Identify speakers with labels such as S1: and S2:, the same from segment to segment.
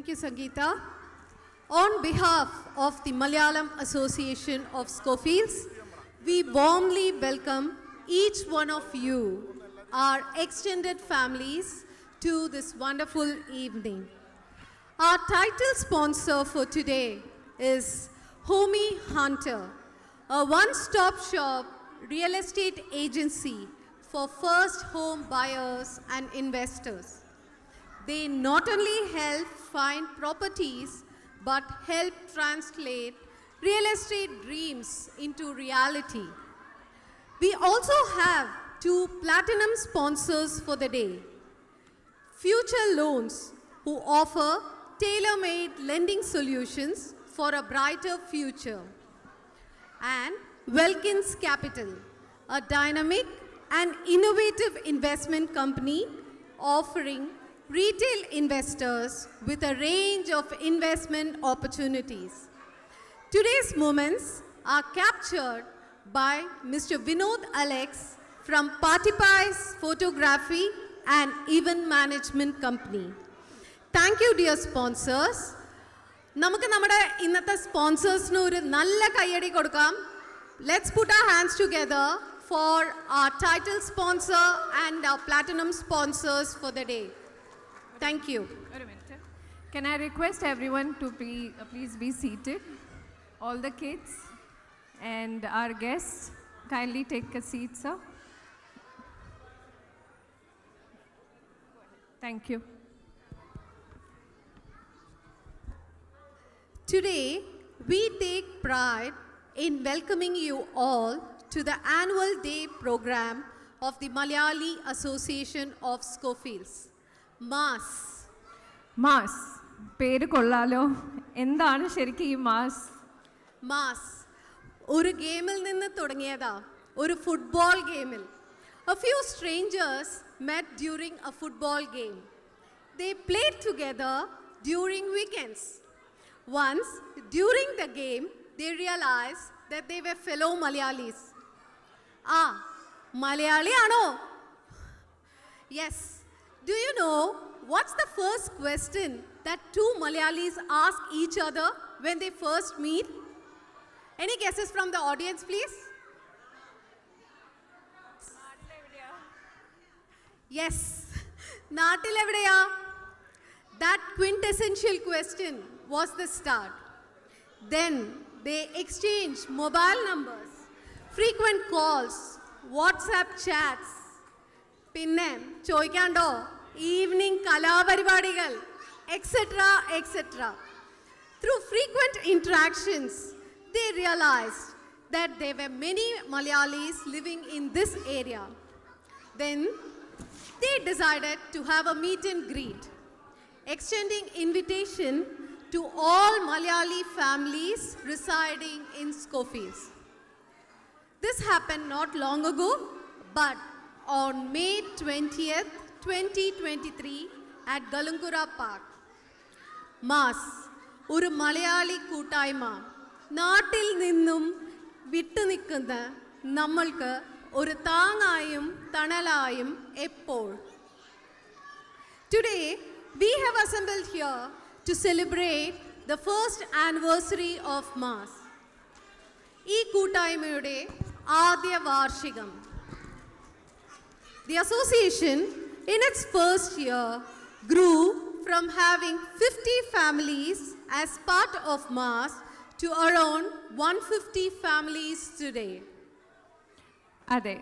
S1: Thank you, Sangeeta. On behalf of the Malayalam Association of Schofields, we warmly welcome each one of you, our extended families, to this wonderful evening. Our title sponsor for today is Homey Hunter, a one-stop shop real estate agency for first home buyers and investors. They not only help find properties, but help translate real estate dreams into reality. We also have two platinum sponsors for the day. Future Loans, who offer tailor-made lending solutions for a brighter future. And Welkins Capital, a dynamic and innovative investment company offering retail investors with a range of investment opportunities. Today's moments are captured by Mr. Vinod Alex from Patipies Photography and Event Management Company. Thank you, dear sponsors. നമുക്ക് നമ്മുടെ ഇന്നത്തെ സ്പോൺസേഴ്സിന് ഒരു നല്ല കയ്യടി കൊടുക്കാം. Let's put our hands together for our title sponsor and our platinum sponsors for the day. Thank you.
S2: Wait a minute. Can I request everyone to please be seated? All the kids and our guests, kindly take a seat, sir. Thank you.
S1: Today, we take pride in welcoming you all to the annual day program of the Malayali Association of Schofields. Mass
S2: mass പേര് കൊള്ളാലോ. എന്താണ് ശരിക്കും ഈ mass?
S1: Mass ഒരു ഗെയിമിൽ നിന്ന് തുടങ്ങിയതാ, ഒരു ഫുട്ബോൾ ഗെയിമിൽ. A few strangers met during a football game. They played together during weekends. Once, during the game, they realized that they were fellow Malayalis. Malayali ano? Yes. Do you know what's the first question that two Malayalis ask each other when they first meet? Any guesses from the audience, please? Yes. Naatil evideya? That quintessential question was the start. Then they exchanged mobile numbers, frequent calls, WhatsApp chats. പിന്നെ ചോദിക്കാണ്ടോ evening കലാപരിപാടികൾ etcetera etcetera. Through frequent interactions, they realized that there were many Malayalis living in this area. Then they decided to have a meet and greet, extending invitation to all Malayali families residing in Schofields. This happened not long ago, but on May 20th, 2023 at Galunkura Park. Mass ഒരു മലയാളി കൂട്ടായ്മ, നാട്ടിൽ നിന്നും വിട്ടുനിൽക്കുന്ന നമ്മൾക്ക് ഒരു താങ്ങായും തണലായും എപ്പോൾ. Today, we have assembled here to celebrate the first anniversary of mass. ഈ കൂട്ടായ്മയുടെ ആദ്യ വാർഷികം. The association, in its first year, grew from having 50 families as part of MAS to around 150 families today.
S2: അതെ,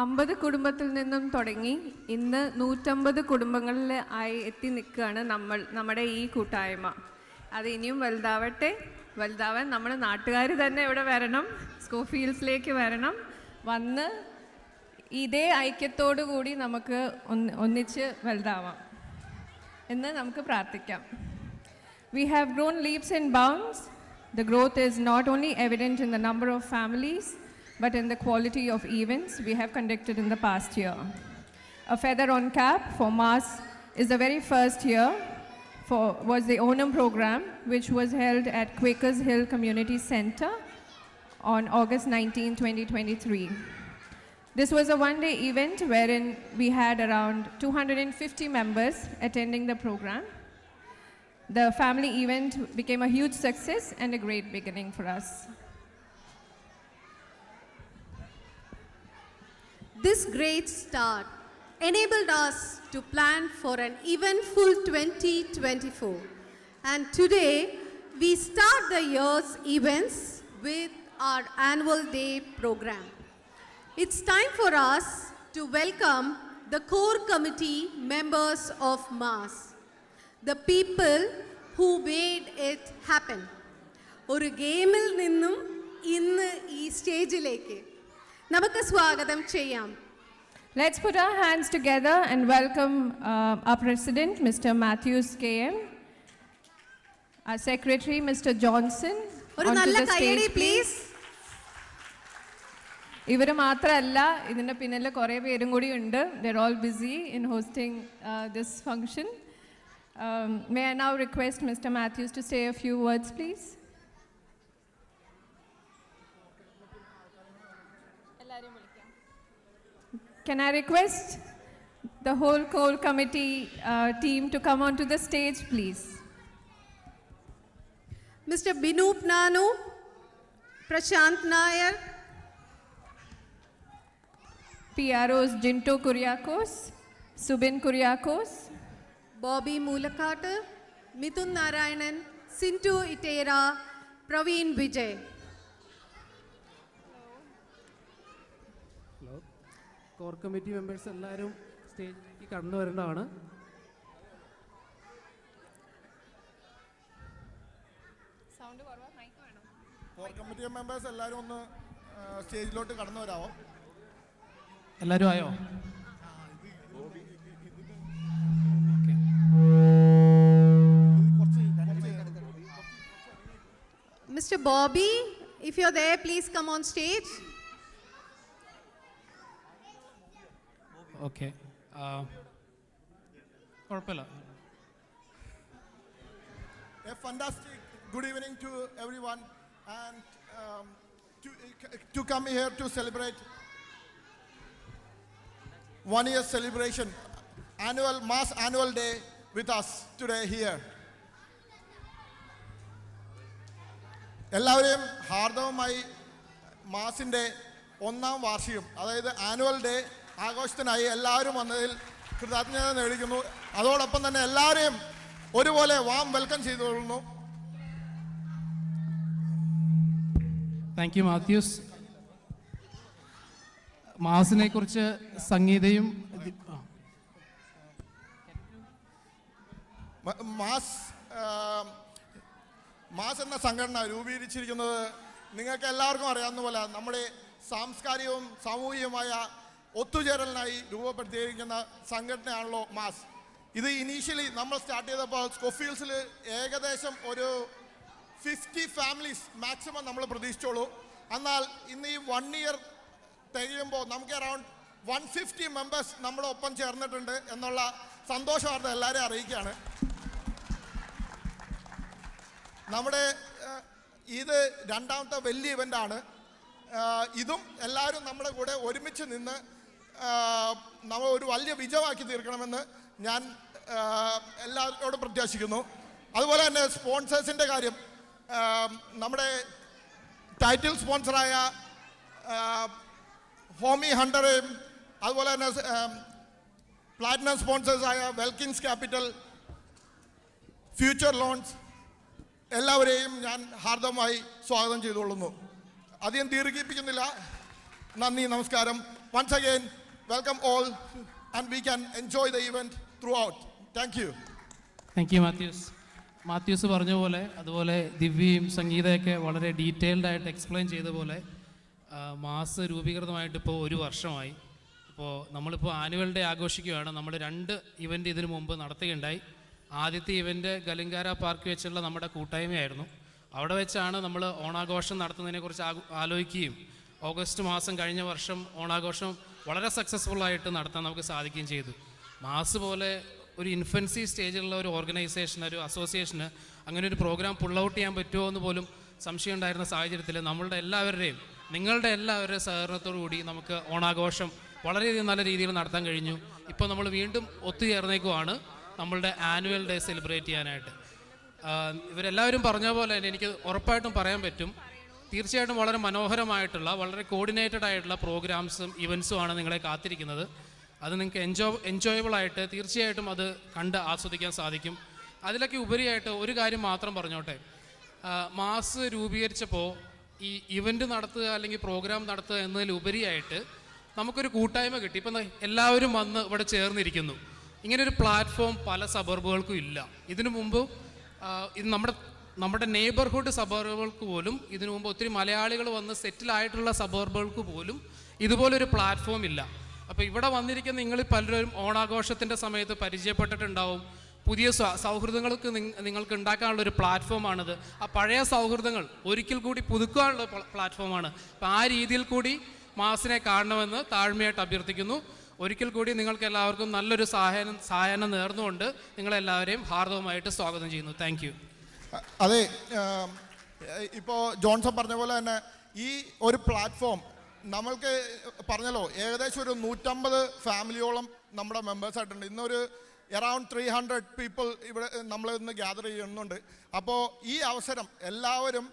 S2: 50 കുടുംബത്തിൽ നിന്നും തുടങ്ങി ഇന്ന് 150 കുടുംബങ്ങളിൽ ആയി എത്തി നിൽക്കുകയാണ് നമ്മുടെ ഈ കൂട്ടായ്മ. അത് ഇനിയും വലുതാവാൻ നമ്മുടെ നാട്ടുകാർ തന്നെ ഇവിടെ വരണം, സ്കോഫീൽഡ്സിലേക്ക് വരണം. വന്ന് ഇതേ ഐക്യത്തോടു കൂടി നമുക്ക് ഒന്നിച്ച് വലുതാവാം എന്ന് നമുക്ക് പ്രാർത്ഥിക്കാം. We have grown leaps and bounds. The growth is not only evident in the number of families, but in the quality of events we have conducted in the past year. A feather on cap for MAS is the very first year was the Onam program, which was held at Quakers Hill Community Center on August 19, 2023. This was a one-day event wherein we had around 250 members attending the program. the family event became a huge success and a great beginning for us.
S1: This great start enabled us to plan for an eventful 2024. And today, we start the year's events with our annual day program. It's time for us to welcome the core committee members of MAS, the people who made it happen. ഒരു ഗെയിമിൽ നിന്നും ഇന്ന് ഈ സ്റ്റേജിലേക്ക് നമുക്ക് സ്വാഗതം ചെയ്യാം.
S2: Let's put our hands together and welcome our President, Mr. Matthews KM, our Secretary, Mr. Johnson.
S1: ഒരു
S2: onto
S1: നല്ല
S2: the
S1: കൈയടി
S2: stage,
S1: പ്ലീസ്.
S2: ഇവർ മാത്രമല്ല, ഇതിൻ്റെ പിന്നിൽ കുറേ പേരും കൂടി ഉണ്ട്. They're all busy in hosting this function. May I now request Mr. Matthews to say a few words, please? Can I request the whole core committee team to come onto the stage, please?
S1: Mr. Binoop Nanu, Prashant Nair,
S2: PROs Jinto Kuriakos, Subin Kuriakos,
S1: Bobby Mulakata, Mithun Narayanan, Sintu Itera, Praveen Vijay.
S3: Hello, core committee members എല്ലാവരും സ്റ്റേജിലേക്ക് കടന്നു വരേണ്ടതാണ്.
S4: Core committee members എല്ലാവരും ഒന്ന് സ്റ്റേജിലോട്ട് കടന്നു വരാമോ?
S3: എല്ലാവരും ആയോ?
S1: Mr. Bobby, if you're there, please come on stage.
S3: Okay, കുഴപ്പമില്ല.
S4: A fantastic good evening to everyone, and to come here to celebrate 1 year celebration, MAS annual day with us today here. എല്ലാവരെയും ഹാർദവമായി മാസിൻ്റെ 1ാം വാർഷികം, അതായത് annual day ആഘോഷത്തിനായി എല്ലാവരും വന്നതിൽ കൃതജ്ഞത നേടിക്കുന്നു. അതോടൊപ്പം തന്നെ എല്ലാവരെയും ഒരുപോലെ വാം വെൽക്കം ചെയ്തുകൊള്ളുന്നു.
S3: Thank you Mathews. മാസിനെ കുറിച്ച് സംഗീതയും
S4: മാസ് എന്ന സംഘടന രൂപീകരിച്ചിരിക്കുന്നത് നിങ്ങൾക്ക് എല്ലാവർക്കും അറിയാവുന്ന പോലെ നമ്മുടെ സാംസ്കാരികവും സാമൂഹികവുമായ ഒത്തുചേരലിനായി രൂപപ്പെടുത്തിയിരിക്കുന്ന സംഘടനയാണല്ലോ മാസ്. ഇത് ഇനീഷ്യലി നമ്മൾ സ്റ്റാർട്ട് ചെയ്തപ്പോൾ സ്കോഫീൽഡ്സിൽ ഏകദേശം ഒരു 50 ഫാമിലീസ് മാക്സിമം നമ്മൾ പ്രതീക്ഷിച്ചോളൂ. എന്നാൽ ഇന്ന് ഈ 1 ഇയർ തികയുമ്പോൾ നമുക്ക് അറൗണ്ട് 150 മെമ്പേഴ്സ് നമ്മുടെ ഒപ്പം ചേർന്നിട്ടുണ്ട് എന്നുള്ള സന്തോഷ വാർത്ത എല്ലാവരെയും അറിയിക്കുകയാണ്. നമ്മുടെ ഇത് 2ാമത്തെ വലിയ ഇവൻ്റാണ്. ഇതും എല്ലാവരും നമ്മുടെ കൂടെ ഒരുമിച്ച് നിന്ന് നമ്മൾ ഒരു വലിയ വിജയമാക്കി തീർക്കണമെന്ന് ഞാൻ എല്ലാവരോടും പ്രത്യാശിക്കുന്നു. അതുപോലെ തന്നെ സ്പോൺസേഴ്സിൻ്റെ കാര്യം, നമ്മുടെ ടൈറ്റിൽ സ്പോൺസറായ ഹോമി ഹണ്ടറേയും അതുപോലെ തന്നെ പ്ലാറ്റിനം സ്പോൺസേഴ്സായ വെൽക്കിൻസ് ക്യാപിറ്റൽ, ഫ്യൂച്ചർ ലോൺസ് എല്ലാവരെയും ഞാൻ ഹാർദവമായി സ്വാഗതം ചെയ്തുകൊള്ളുന്നു. അധികം ദീർഘിപ്പിക്കുന്നില്ല. നന്ദി, നമസ്കാരം. Once again welcome all and we can enjoy the event throughout. Thank you.
S3: Thank you Mathews പറഞ്ഞ പോലെ, അതുപോലെ ദിവ്യയും സംഗീതയൊക്കെ വളരെ ഡീറ്റെയിൽഡ് ആയിട്ട് എക്സ്പ്ലെയിൻ ചെയ്ത പോലെ മാസ് രൂപീകൃതമായിട്ട് ഇപ്പോൾ 1 വർഷമായി. ഇപ്പോൾ നമ്മളിപ്പോൾ ആനുവൽ ഡേ ആഘോഷിക്കുകയാണ്. നമ്മൾ 2 ഇവൻ്റ് ഇതിനു മുമ്പ് നടത്തുകയുണ്ടായി. ആദ്യത്തെ ഇവൻ്റ് ഗലിങ്കാര പാർക്ക് വെച്ചുള്ള നമ്മുടെ കൂട്ടായ്മയായിരുന്നു. അവിടെ വെച്ചാണ് നമ്മൾ ഓണാഘോഷം നടത്തുന്നതിനെക്കുറിച്ച് ആലോചിക്കുകയും ഓഗസ്റ്റ് മാസം കഴിഞ്ഞ വർഷം ഓണാഘോഷം വളരെ സക്സസ്ഫുള്ളായിട്ട് നടത്താൻ നമുക്ക് സാധിക്കുകയും ചെയ്തു. മാസ് പോലെ ഒരു ഇൻഫൻസി സ്റ്റേജിലുള്ള ഒരു ഓർഗനൈസേഷൻ, ഒരു അസോസിയേഷന് അങ്ങനെ ഒരു പ്രോഗ്രാം പുൾ ഔട്ട് ചെയ്യാൻ പറ്റുമോ എന്ന് പോലും സംശയം ഉണ്ടായിരുന്ന സാഹചര്യത്തിൽ നിങ്ങളുടെ എല്ലാവരുടെയും സഹകരണത്തോടു കൂടി നമുക്ക് ഓണാഘോഷം വളരെയധികം നല്ല രീതിയിൽ നടത്താൻ കഴിഞ്ഞു. ഇപ്പോൾ നമ്മൾ വീണ്ടും ഒത്തുചേർന്നേക്കുവാണ് നമ്മളുടെ ആനുവൽ ഡേ സെലിബ്രേറ്റ് ചെയ്യാനായിട്ട്. ഇവരെല്ലാവരും പറഞ്ഞ പോലെ തന്നെ എനിക്ക് ഉറപ്പായിട്ടും പറയാൻ പറ്റും, തീർച്ചയായിട്ടും വളരെ മനോഹരമായിട്ടുള്ള വളരെ കോർഡിനേറ്റഡ് ആയിട്ടുള്ള പ്രോഗ്രാംസും ഇവൻസുമാണ് നിങ്ങളെ കാത്തിരിക്കുന്നത്. അത് നിങ്ങൾക്ക് എൻജോയബിൾ ആയിട്ട് തീർച്ചയായിട്ടും അത് കണ്ട് ആസ്വദിക്കാൻ സാധിക്കും. അതിലൊക്കെ ഉപരിയായിട്ട് ഒരു കാര്യം മാത്രം പറഞ്ഞോട്ടെ, മാസ് രൂപീകരിച്ചപ്പോൾ ഈ ഇവൻ്റ് നടത്തുക അല്ലെങ്കിൽ പ്രോഗ്രാം നടത്തുക എന്നതിലുപരിയായിട്ട് നമുക്കൊരു കൂട്ടായ്മ കിട്ടി. ഇപ്പം എല്ലാവരും വന്ന് ഇവിടെ ചേർന്നിരിക്കുന്നു. ഇങ്ങനൊരു പ്ലാറ്റ്ഫോം പല സബർബുകൾക്കും ഇല്ല. ഇതിനു മുമ്പ് ഇത് നമ്മുടെ നെയ്ബർഹുഡ് സബർബുകൾക്ക് പോലും ഇതിനു മുമ്പ് ഒത്തിരി മലയാളികൾ വന്ന് സെറ്റിലായിട്ടുള്ള സബർബുകൾക്ക് പോലും ഇതുപോലൊരു പ്ലാറ്റ്ഫോം ഇല്ല. അപ്പോൾ ഇവിടെ വന്നിരിക്കുന്ന നിങ്ങൾ പലരും ഓണാഘോഷത്തിൻ്റെ സമയത്ത് പരിചയപ്പെട്ടിട്ടുണ്ടാവും. പുതിയ സൗഹൃദങ്ങൾക്ക് നിങ്ങൾക്ക് ഉണ്ടാക്കാനുള്ളൊരു പ്ലാറ്റ്ഫോമാണിത്. ആ പഴയ സൗഹൃദങ്ങൾ ഒരിക്കൽ കൂടി പുതുക്കാനുള്ള പ്ലാറ്റ്ഫോമാണ്. അപ്പോൾ ആ രീതിയിൽ കൂടി മാസിനെ കാണണമെന്ന് താഴ്മയായിട്ട് അഭ്യർത്ഥിക്കുന്നു. ഒരിക്കൽ കൂടി നിങ്ങൾക്ക് എല്ലാവർക്കും നല്ലൊരു സഹായം നേർന്നുകൊണ്ട് നിങ്ങളെല്ലാവരെയും ഹാർദവമായിട്ട് സ്വാഗതം ചെയ്യുന്നു. Thank you.
S4: അതെ, ഇപ്പോൾ ജോൺസൺ പറഞ്ഞ പോലെ തന്നെ ഈ ഒരു പ്ലാറ്റ്ഫോം നമ്മൾക്ക് പറഞ്ഞല്ലോ ഏകദേശം ഒരു 150 ഫാമിലിയോളം നമ്മുടെ മെമ്പേഴ്സായിട്ടുണ്ട്. ഇന്നൊരു അറൗണ്ട് 300 പീപ്പിൾ ഇവിടെ നമ്മൾ ഇന്ന് ഗ്യാദർ ചെയ്യുന്നുണ്ട്. അപ്പോൾ ഈ അവസരം എല്ലാവരും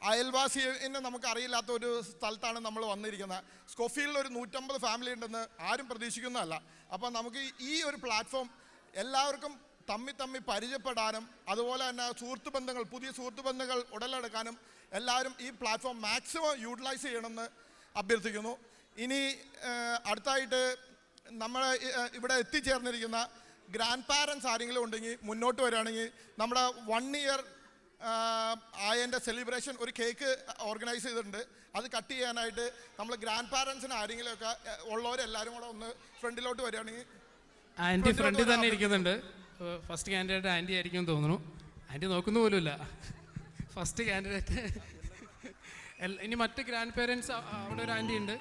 S4: അയൽവാസിനെ നമുക്ക് അറിയില്ലാത്ത ഒരു സ്ഥലത്താണ് നമ്മൾ വന്നിരിക്കുന്നത്. സ്കോഫീൽഡിൽ ഒരു 150 ഫാമിലി ഉണ്ടെന്ന് ആരും പ്രതീക്ഷിക്കുന്നതല്ല. അപ്പോൾ നമുക്ക് ഈ ഒരു പ്ലാറ്റ്ഫോം എല്ലാവർക്കും തമ്മി പരിചയപ്പെടാനും അതുപോലെ തന്നെ പുതിയ സുഹൃത്ത് ബന്ധങ്ങൾ ഉടലെടുക്കാനും എല്ലാവരും ഈ പ്ലാറ്റ്ഫോം മാക്സിമം യൂട്ടിലൈസ് ചെയ്യണമെന്ന് അഭ്യർത്ഥിക്കുന്നു. ഇനി അടുത്തായിട്ട് നമ്മൾ ഇവിടെ എത്തിച്ചേർന്നിരിക്കുന്ന ഗ്രാൻഡ് പാരൻസ് ആരെങ്കിലും ഉണ്ടെങ്കിൽ മുന്നോട്ട് വരികയാണെങ്കിൽ നമ്മുടെ 1 ഇയർ ആയതിൻ്റെ സെലിബ്രേഷൻ ഒരു കേക്ക് ഓർഗനൈസ് ചെയ്തിട്ടുണ്ട്. അത് കട്ട് ചെയ്യാനായിട്ട് നമ്മൾ ഗ്രാൻഡ് പാരൻസിന് ആരെങ്കിലുമൊക്കെ ഉള്ളവരെല്ലാവരും കൂടെ ഒന്ന് ഫ്രണ്ടിലോട്ട് വരികയാണെങ്കിൽ.
S3: ആൻറ്റി ഫ്രണ്ടിൽ തന്നെ ഇരിക്കുന്നുണ്ട്. ഫസ്റ്റ് കാൻഡിഡേറ്റ് ആൻറ്റി ആയിരിക്കും തോന്നുന്നു. ആൻറ്റി നോക്കുന്ന പോലുമില്ല. First candidate. ഇനി മറ്റ് ഗ്രാൻഡ് പേരൻസ് അവിടെ ഒരു ആൻറ്റി ഉണ്ട്.